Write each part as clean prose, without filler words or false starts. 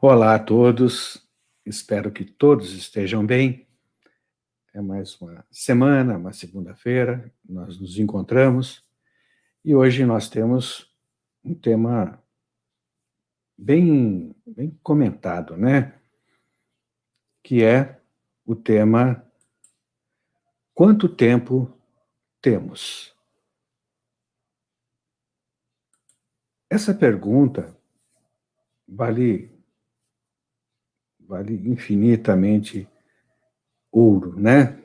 Olá a todos, espero que todos estejam bem. É mais uma semana, uma segunda-feira, nós nos encontramos e hoje nós temos um tema bem comentado, né? Que é o tema Quanto tempo temos? Essa pergunta vale, vale infinitamente ouro, né?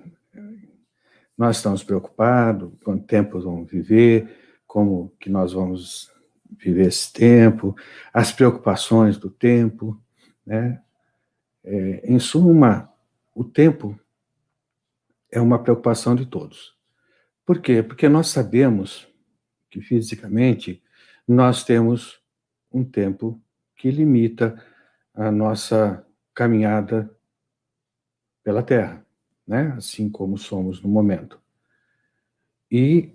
Nós estamos preocupados, quanto tempo vamos viver, como que nós vamos viver esse tempo, as preocupações do tempo, né? Em suma, o tempo é uma preocupação de todos. Por quê? Porque nós sabemos que fisicamente nós temos um tempo que limita a nossa caminhada pela Terra, né? Assim como somos no momento. E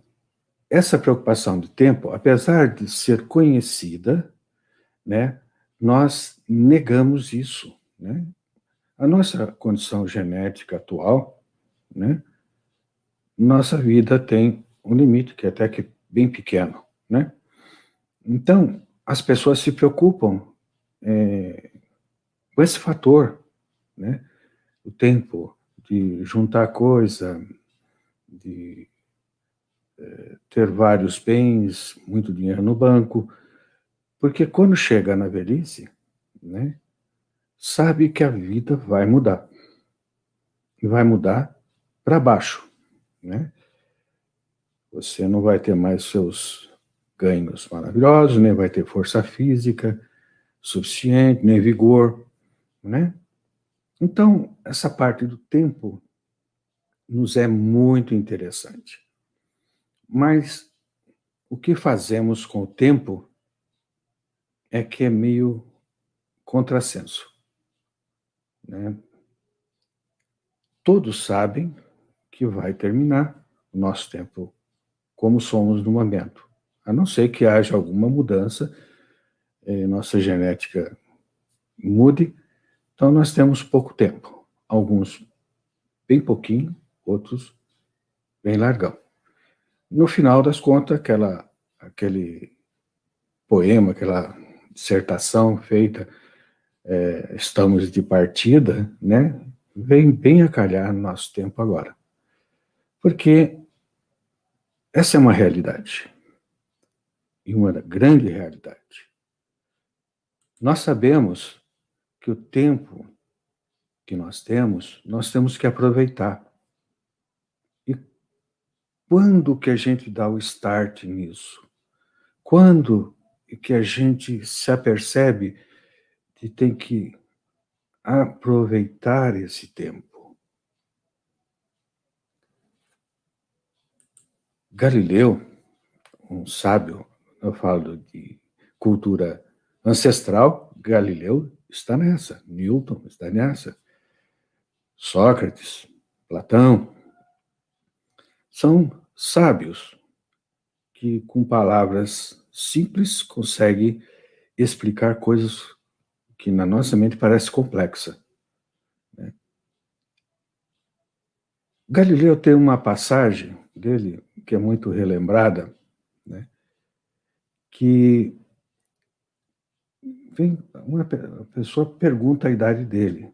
essa preocupação de tempo, apesar de ser conhecida, né, nós negamos isso, né? A nossa condição genética atual, né, nossa vida tem um limite que é até que bem pequeno, né? Então, as pessoas se preocupam com esse fator, né? O tempo de juntar coisa, de ter vários bens, muito dinheiro no banco, porque quando chega na velhice, né, sabe que a vida vai mudar. E vai mudar para baixo, né? Você não vai ter mais seus ganhos maravilhosos, nem vai ter força física suficiente, nem vigor, né? Então, essa parte do tempo nos é muito interessante. Mas o que fazemos com o tempo é que é meio contrassenso, né? Todos sabem que vai terminar o nosso tempo como somos no momento, a não ser que haja alguma mudança, nossa genética mude, então nós temos pouco tempo. Alguns bem pouquinho, outros bem largão. No final das contas, aquele poema, aquela dissertação feita, estamos de partida, né, vem bem a calhar no nosso tempo agora. Porque essa é uma realidade, e uma grande realidade. Nós sabemos que o tempo que nós temos que aproveitar. E quando que a gente dá o start nisso? Quando que a gente se apercebe que tem que aproveitar esse tempo? Galileu, um sábio, eu falo de cultura ancestral, Galileu está nessa, Newton está nessa, Sócrates, Platão, são sábios que com palavras simples conseguem explicar coisas que na nossa mente parece complexa, né? Galileu tem uma passagem dele que é muito relembrada, né? Que vem uma pessoa pergunta a idade dele,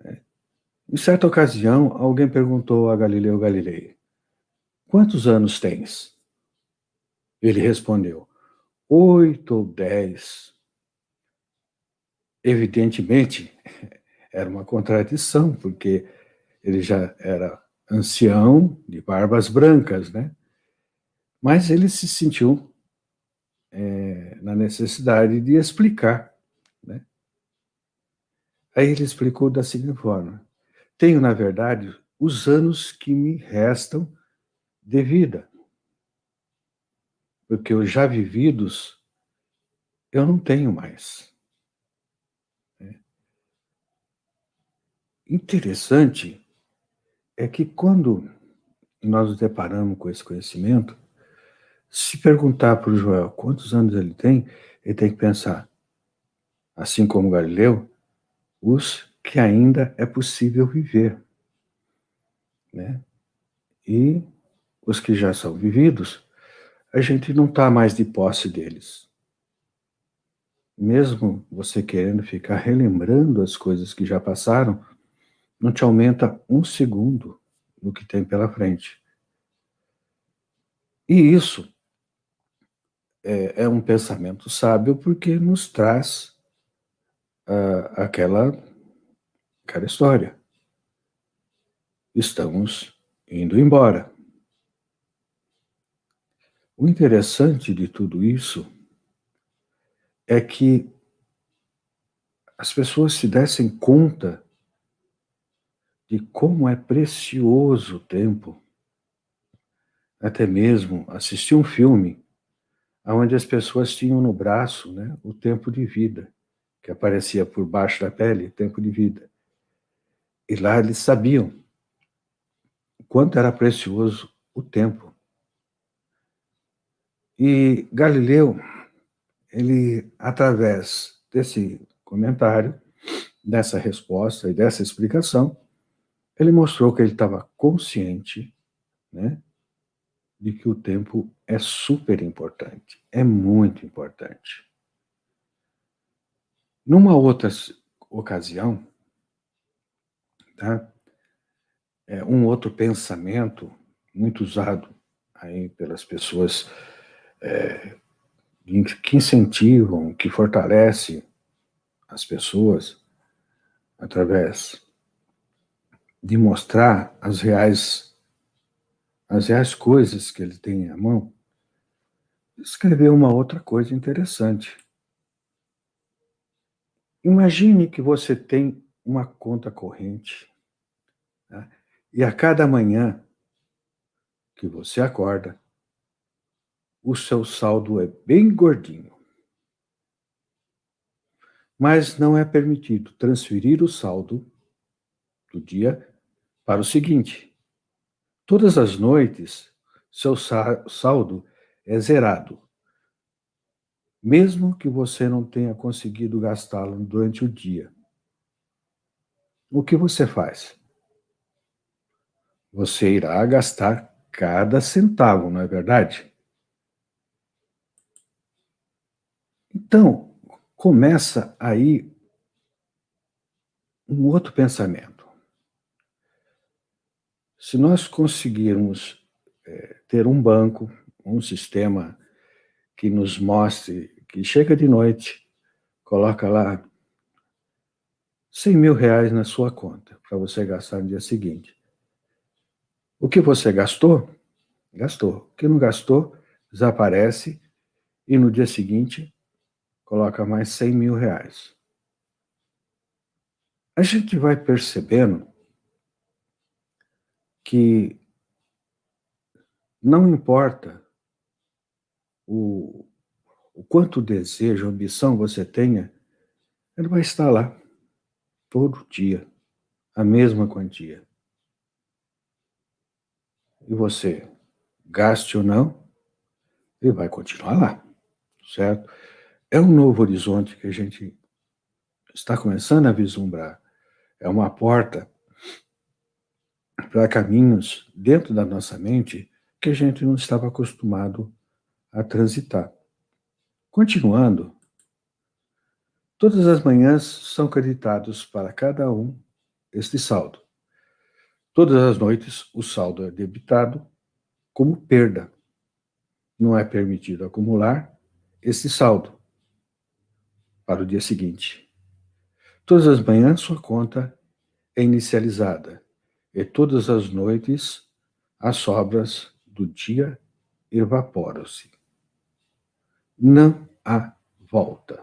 né? Em certa ocasião, alguém perguntou a Galileu Galilei: quantos anos tens? Ele respondeu: 8 ou 10. Evidentemente, era uma contradição, porque ele já era ancião, de barbas brancas, né? Mas ele se sentiu na necessidade de explicar, né? Aí ele explicou da seguinte forma: tenho, na verdade, os anos que me restam de vida, porque os já vividos eu não tenho mais. Interessante é que quando nós nos deparamos com esse conhecimento, se perguntar para o Joel quantos anos ele tem que pensar: assim como Galileu, os que ainda é possível viver, né? E os que já são vividos, a gente não está mais de posse deles. Mesmo você querendo ficar relembrando as coisas que já passaram, não te aumenta um segundo no que tem pela frente. E isso é um pensamento sábio porque nos traz aquela história. Estamos indo embora. O interessante de tudo isso é que as pessoas se dessem conta de como é precioso o tempo, até mesmo assistir um filme onde as pessoas tinham no braço, né, o tempo de vida, que aparecia por baixo da pele, tempo de vida. E lá eles sabiam o quanto era precioso o tempo. E Galileu, ele, através desse comentário, dessa resposta e dessa explicação, ele mostrou que ele estava consciente, né, de que o tempo é super importante, é muito importante. Numa outra ocasião, tá, um outro pensamento muito usado aí pelas pessoas que incentivam, que fortalecem as pessoas através de mostrar as reais coisas que ele tem à mão, escreveu uma outra coisa interessante. Imagine que você tem uma conta corrente, tá? E a cada manhã que você acorda, o seu saldo é bem gordinho. Mas não é permitido transferir o saldo do dia para o seguinte. Todas as noites, seu saldo é zerado, mesmo que você não tenha conseguido gastá-lo durante o dia. O que você faz? Você irá gastar cada centavo, não é verdade? Então, começa aí um outro pensamento. Se nós conseguirmos ter um banco, um sistema que nos mostre que chega de noite, coloca lá 100 mil reais na sua conta para você gastar no dia seguinte. O que você gastou, gastou. O que não gastou, desaparece e no dia seguinte coloca mais 100 mil reais. A gente vai percebendo que não importa o, o quanto desejo, ambição você tenha, ele vai estar lá todo dia, a mesma quantia. E você, gaste ou não, ele vai continuar lá, certo? É um novo horizonte que a gente está começando a vislumbrar. É uma porta para caminhos dentro da nossa mente que a gente não estava acostumado a transitar. Continuando, todas as manhãs são creditados para cada um este saldo. Todas as noites o saldo é debitado como perda. Não é permitido acumular este saldo para o dia seguinte. Todas as manhãs sua conta é inicializada e todas as noites as sobras do dia evaporam-se. Não há volta.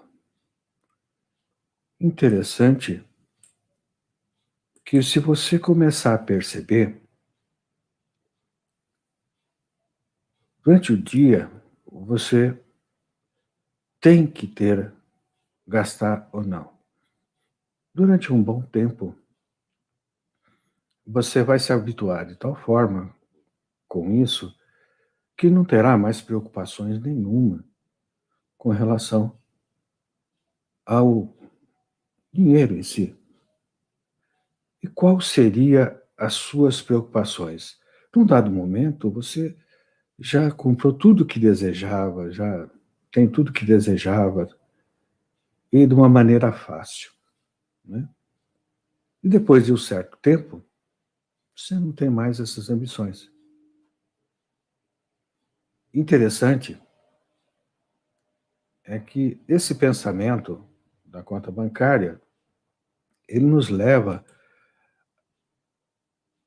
Interessante que se você começar a perceber, durante o dia, você tem que gastar ou não. Durante um bom tempo, você vai se habituar de tal forma com isso que não terá mais preocupações nenhuma com relação ao dinheiro em si. E qual seria as suas preocupações? Num dado momento, você já comprou tudo que desejava, já tem tudo que desejava, e de uma maneira fácil, né? E depois de um certo tempo, você não tem mais essas ambições. Interessante é que esse pensamento da conta bancária, ele nos leva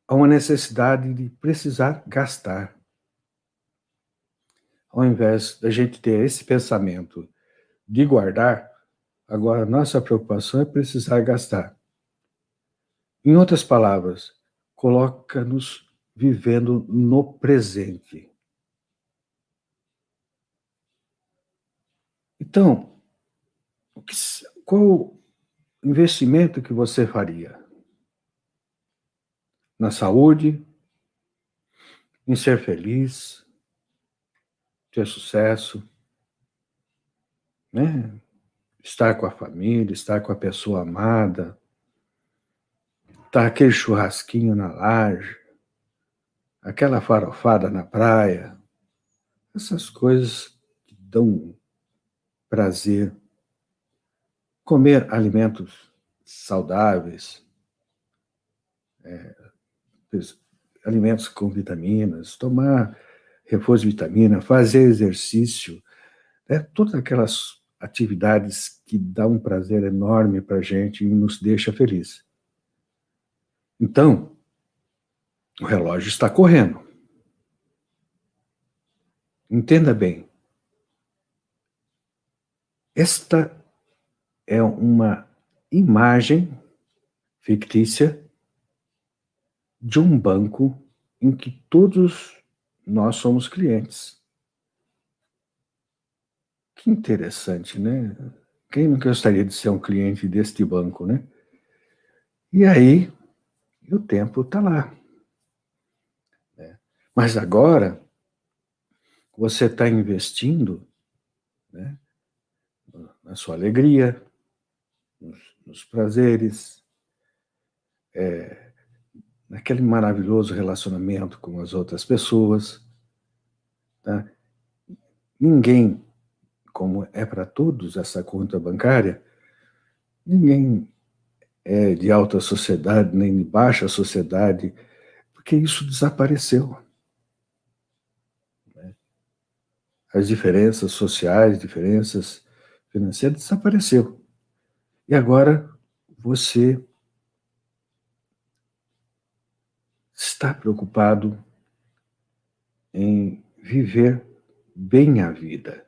a uma necessidade de precisar gastar. Ao invés da gente ter esse pensamento de guardar, agora nossa preocupação é precisar gastar. Em outras palavras, coloca-nos vivendo no presente. Então, qual o investimento que você faria? Na saúde, em ser feliz, ter sucesso, né? Estar com a família, estar com a pessoa amada, estar aquele churrasquinho na laje, aquela farofada na praia, essas coisas que dão prazer. Comer alimentos saudáveis, alimentos com vitaminas, tomar reforço de vitamina, fazer exercício, né? Todas aquelas atividades que dão um prazer enorme para a gente e nos deixa feliz. Então, o relógio está correndo. Entenda bem, esta é uma imagem fictícia de um banco em que todos nós somos clientes. Que interessante, né? Quem não gostaria de ser um cliente deste banco, né? E aí, o tempo está lá, né? Mas agora, você está investindo, né, na sua alegria, nos prazeres, naquele maravilhoso relacionamento com as outras pessoas, tá? Ninguém, como é para todos essa conta bancária, ninguém é de alta sociedade, nem de baixa sociedade, porque isso desapareceu. As diferenças sociais, diferenças financeiras desapareceu. E agora você está preocupado em viver bem a vida,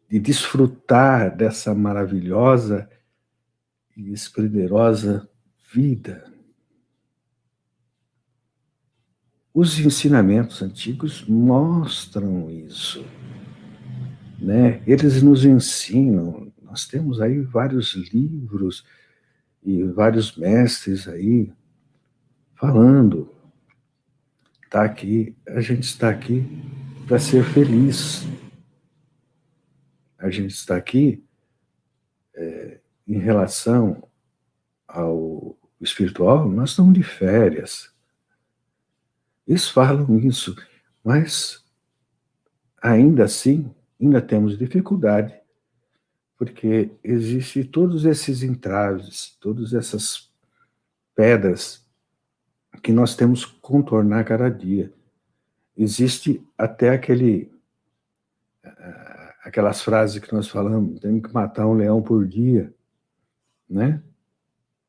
de desfrutar dessa maravilhosa e esplendorosa vida. Os ensinamentos antigos mostram isso, né? Eles nos ensinam. Nós temos aí vários livros e vários mestres aí falando. Tá aqui, a gente está aqui para ser feliz. A gente está aqui em relação ao espiritual, nós estamos de férias. Eles falam isso, mas ainda assim, ainda temos dificuldade, porque existem todos esses entraves, todas essas pedras que nós temos que contornar cada dia. Existe até aquelas frases que nós falamos, temos que matar um leão por dia, né?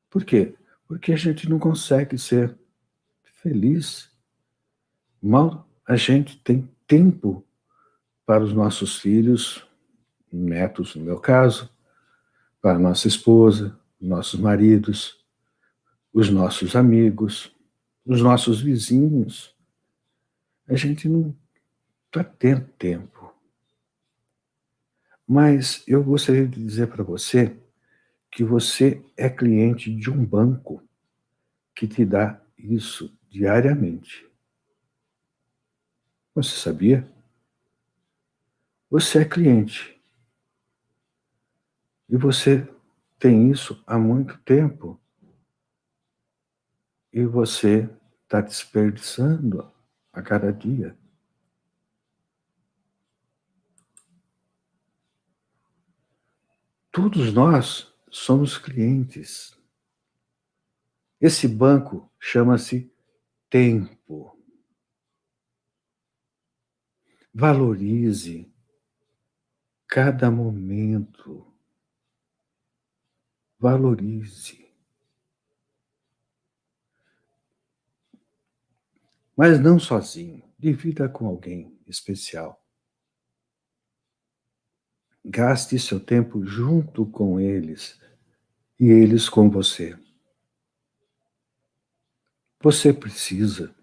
Por quê? Porque a gente não consegue ser feliz. Mal a gente tem tempo para os nossos filhos, netos, no meu caso, para a nossa esposa, nossos maridos, os nossos amigos, os nossos vizinhos. A gente não está tendo tempo. Mas eu gostaria de dizer para você que você é cliente de um banco que te dá isso diariamente. Você sabia? Você é cliente. E você tem isso há muito tempo e você está desperdiçando a cada dia. Todos nós somos clientes. Esse banco chama-se tempo. Valorize cada momento. Valorize. Mas não sozinho. Divida com alguém especial. Gaste seu tempo junto com eles e eles com você. Você precisa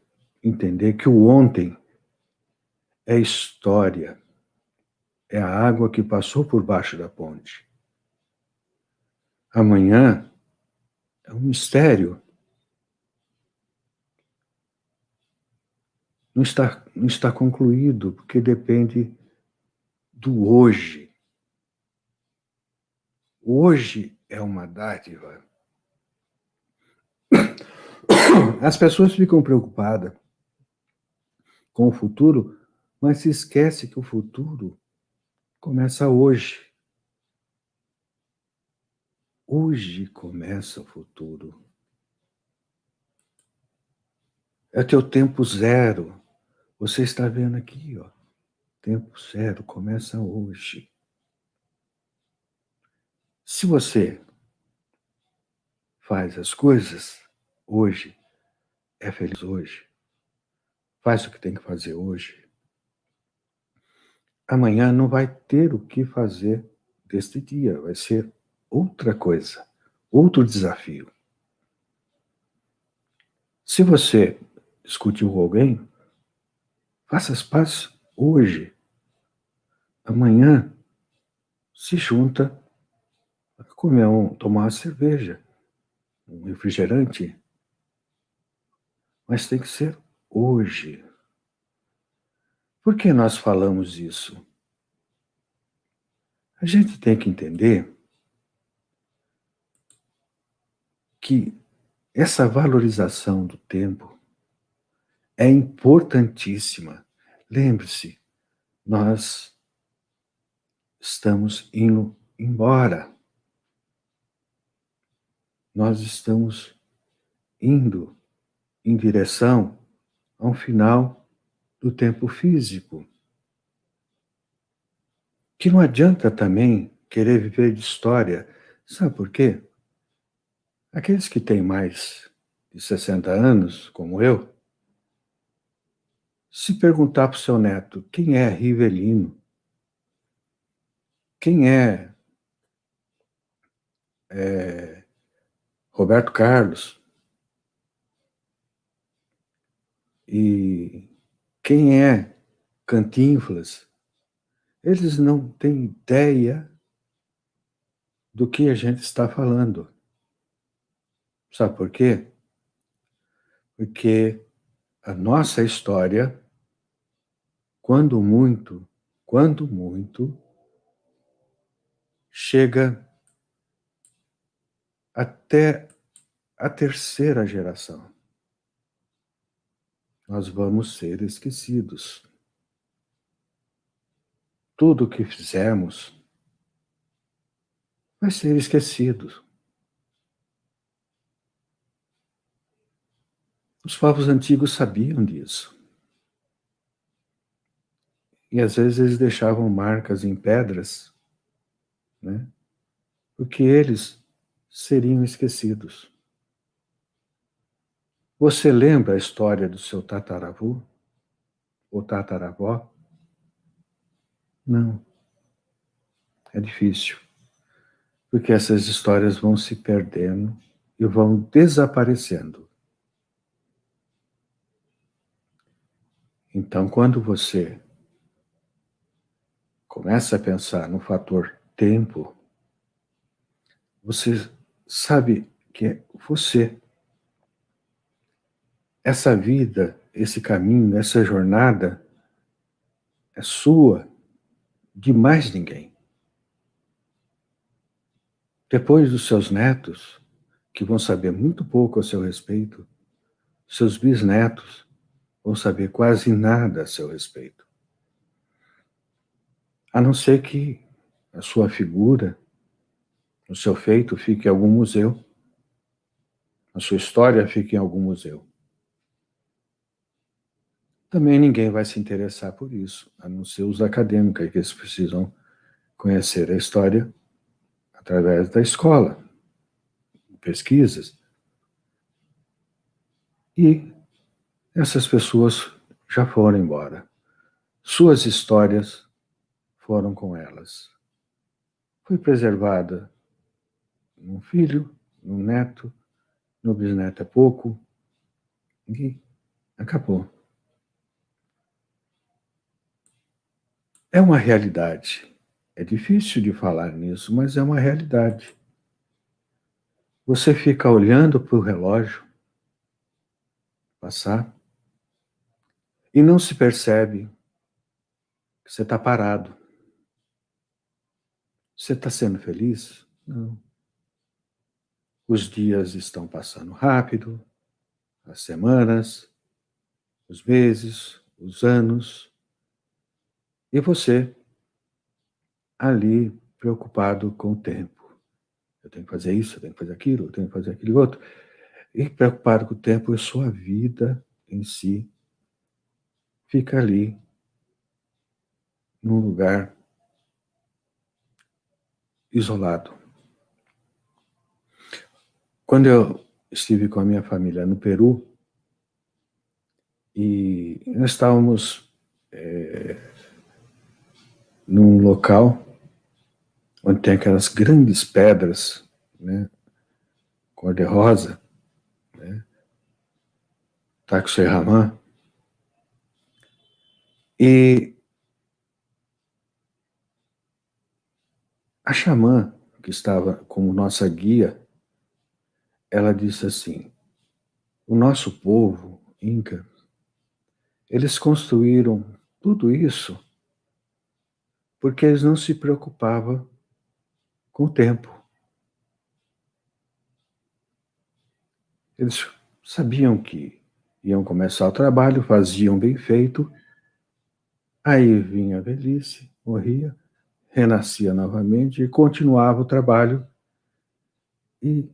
entender que o ontem é história, é a água que passou por baixo da ponte. Amanhã é um mistério. Não está concluído, porque depende do hoje. Hoje é uma dádiva. As pessoas ficam preocupadas com o futuro, mas se esquece que o futuro começa hoje. Hoje começa o futuro. É teu tempo zero. Você está vendo aqui, ó. Tempo zero começa hoje. Se você faz as coisas hoje, é feliz hoje, faz o que tem que fazer hoje, amanhã não vai ter o que fazer deste dia, vai ser outra coisa, outro desafio. Se você discutiu com alguém, faça as pazes hoje. Amanhã se junta, tomar uma cerveja, um refrigerante, mas tem que ser hoje. Por que nós falamos isso? A gente tem que entender que essa valorização do tempo é importantíssima. Lembre-se, nós estamos indo embora. Nós estamos indo em direção ao final do tempo físico. Que não adianta também querer viver de história. Sabe por quê? Aqueles que têm mais de 60 anos, como eu, se perguntar para o seu neto quem é Rivelino, quem é Roberto Carlos e quem é Cantinflas, eles não têm ideia do que a gente está falando. Sabe por quê? Porque a nossa história, quando muito, chega até a terceira geração. Nós vamos ser esquecidos. Tudo o que fizemos vai ser esquecido. Os povos antigos sabiam disso. E às vezes eles deixavam marcas em pedras, né? Porque eles seriam esquecidos. Você lembra a história do seu tataravô ou tataravó? Não. É difícil. Porque essas histórias vão se perdendo e vão desaparecendo. Então, quando você começa a pensar no fator tempo, você sabe que é você. Essa vida, esse caminho, essa jornada é sua, de mais ninguém. Depois dos seus netos, que vão saber muito pouco a seu respeito, seus bisnetos vão saber quase nada a seu respeito. A não ser que a sua figura, o seu feito fique em algum museu, a sua história fique em algum museu. Também ninguém vai se interessar por isso, a não ser os acadêmicos, que eles precisam conhecer a história através da escola, pesquisas. E essas pessoas já foram embora. Suas histórias foram com elas. Foi preservada num filho, num neto, no bisneto é pouco, e acabou. É uma realidade. É difícil de falar nisso, mas é uma realidade. Você fica olhando para o relógio passar e não se percebe que você está parado. Você está sendo feliz? Não. Os dias estão passando rápido, as semanas, os meses, os anos, e você ali preocupado com o tempo. Eu tenho que fazer isso, eu tenho que fazer aquilo, eu tenho que fazer aquilo outro. E preocupado com o tempo, a sua vida em si fica ali, num lugar isolado. Quando eu estive com a minha família no Peru, e nós estávamos num local onde tem aquelas grandes pedras, né, cor-de-rosa, né, Taxoeramã, e a xamã, que estava como nossa guia, ela disse assim: o nosso povo, Inca, eles construíram tudo isso porque eles não se preocupavam com o tempo. Eles sabiam que iam começar o trabalho, faziam bem feito, aí vinha a velhice, morria, renascia novamente e continuava o trabalho, e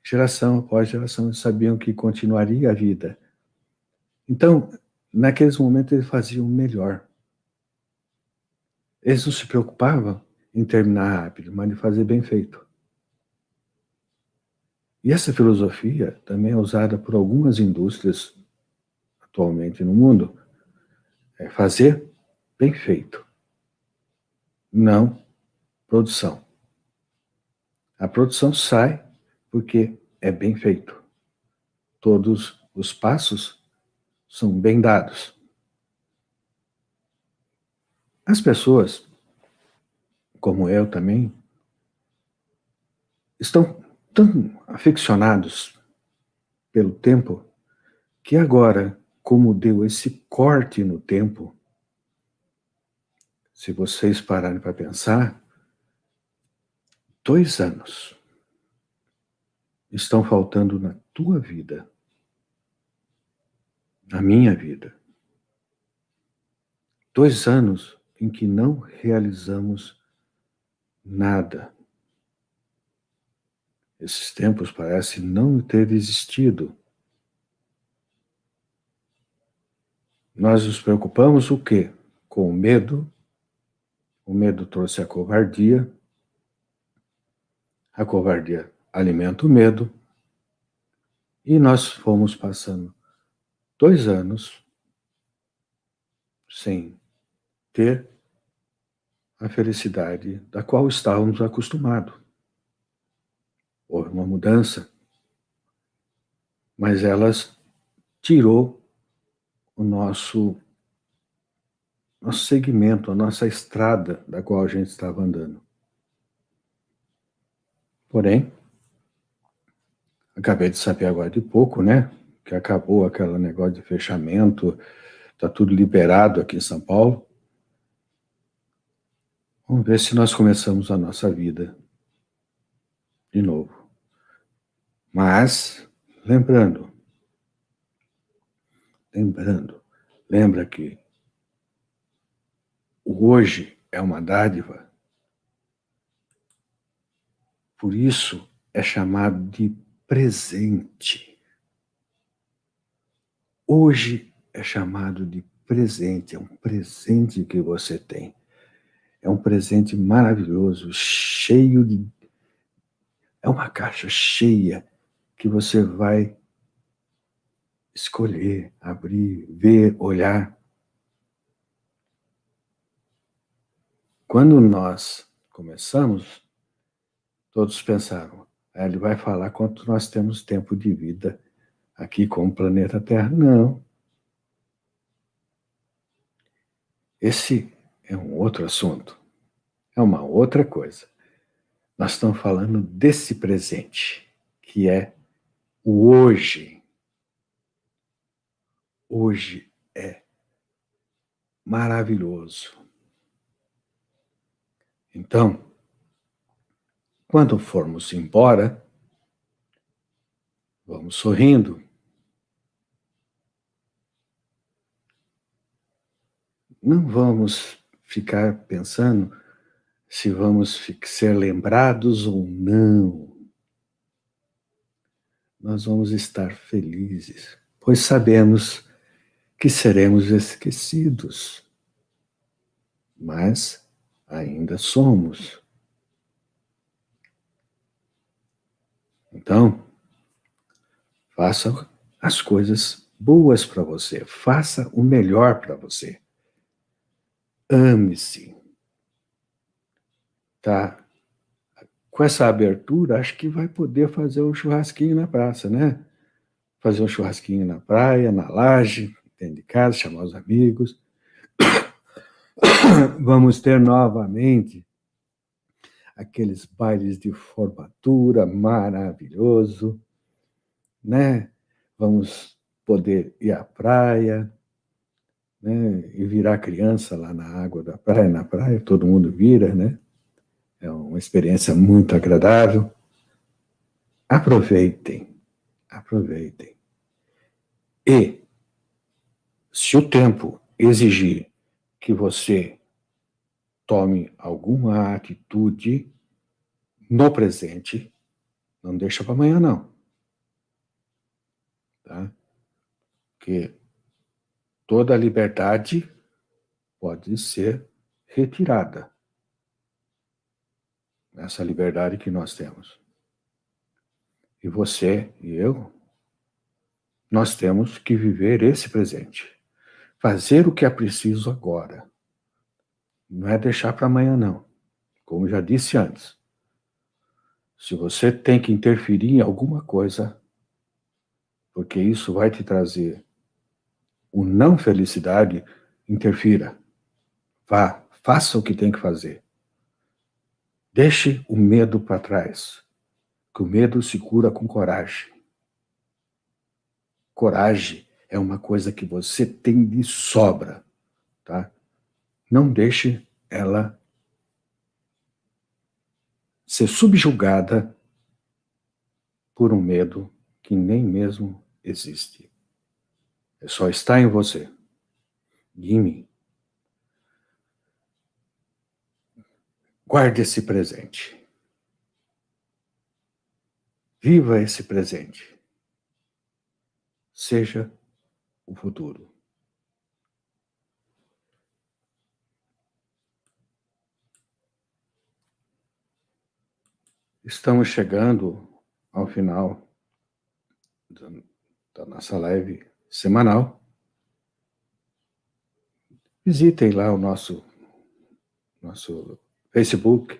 geração após geração, eles sabiam que continuaria a vida. Então, naqueles momentos, eles faziam o melhor. Eles não se preocupavam em terminar rápido, mas de fazer bem feito. E essa filosofia também é usada por algumas indústrias atualmente no mundo. É fazer bem feito, não produção. A produção sai porque é bem feito. Todos os passos são bem dados. As pessoas, como eu também, estão tão aficionados pelo tempo que agora, como deu esse corte no tempo, se vocês pararem para pensar, 2 anos estão faltando na tua vida, na minha vida. 2 anos em que não realizamos nada. Esses tempos parecem não ter existido. Nós nos preocupamos o quê? Com o medo. O medo trouxe a covardia alimenta o medo, e nós fomos passando 2 anos sem ter a felicidade da qual estávamos acostumados. Houve uma mudança, mas elas tirou o nosso segmento, a nossa estrada da qual a gente estava andando. Porém, acabei de saber agora de pouco, né, que acabou aquele negócio de fechamento, está tudo liberado aqui em São Paulo. Vamos ver se nós começamos a nossa vida de novo. Mas, lembrando, lembra que o hoje é uma dádiva, por isso é chamado de presente. Hoje é chamado de presente, é um presente que você tem. É um presente maravilhoso, cheio de... É uma caixa cheia que você vai escolher, abrir, ver, olhar. Quando nós começamos, todos pensaram, ele vai falar quanto nós temos tempo de vida aqui com o planeta Terra. Não. Esse é um outro assunto. É uma outra coisa. Nós estamos falando desse presente, que é o hoje. Hoje é maravilhoso. Então, quando formos embora, vamos sorrindo. Não vamos ficar pensando se vamos ser lembrados ou não. Nós vamos estar felizes, pois sabemos que seremos esquecidos, mas ainda somos. Então, faça as coisas boas para você, faça o melhor para você. Ame-se. Tá? Com essa abertura, acho que vai poder fazer um churrasquinho na praça, né? Fazer um churrasquinho na praia, na laje, dentro de casa, chamar os amigos. Vamos ter novamente aqueles bailes de formatura maravilhoso, né? Vamos poder ir à praia, né? E virar criança lá na água da praia, na praia, todo mundo vira, né? É uma experiência muito agradável. Aproveitem, aproveitem. E, se o tempo exigir que você tome alguma atitude no presente, não deixa para amanhã, não. Tá? Porque toda liberdade pode ser retirada. Essa liberdade que nós temos. E você e eu, nós temos que viver esse presente. Fazer o que é preciso agora. Não é deixar para amanhã, não. Como já disse antes. Se você tem que interferir em alguma coisa, porque isso vai te trazer o não felicidade, interfira. Vá, faça o que tem que fazer. Deixe o medo para trás, que o medo se cura com coragem. Coragem é uma coisa que você tem de sobra, tá? Não deixe ela ser subjugada por um medo que nem mesmo existe. É só estar em você e em mim. Guarde esse presente. Viva esse presente. Seja o futuro. Estamos chegando ao final da nossa live semanal. Visitem lá o nosso Facebook,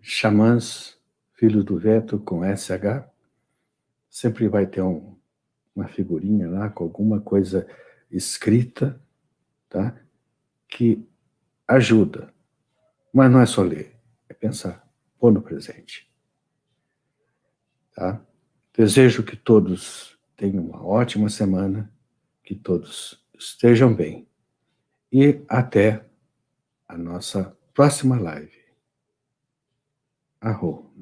Xamãs Filhos do Vento com SH. Sempre vai ter uma figurinha lá com alguma coisa escrita, tá? Que ajuda. Mas não é só ler, é pensar, pôr no presente. Tá? Desejo que todos tenham uma ótima semana, que todos estejam bem. E até a nossa próxima live. Arro.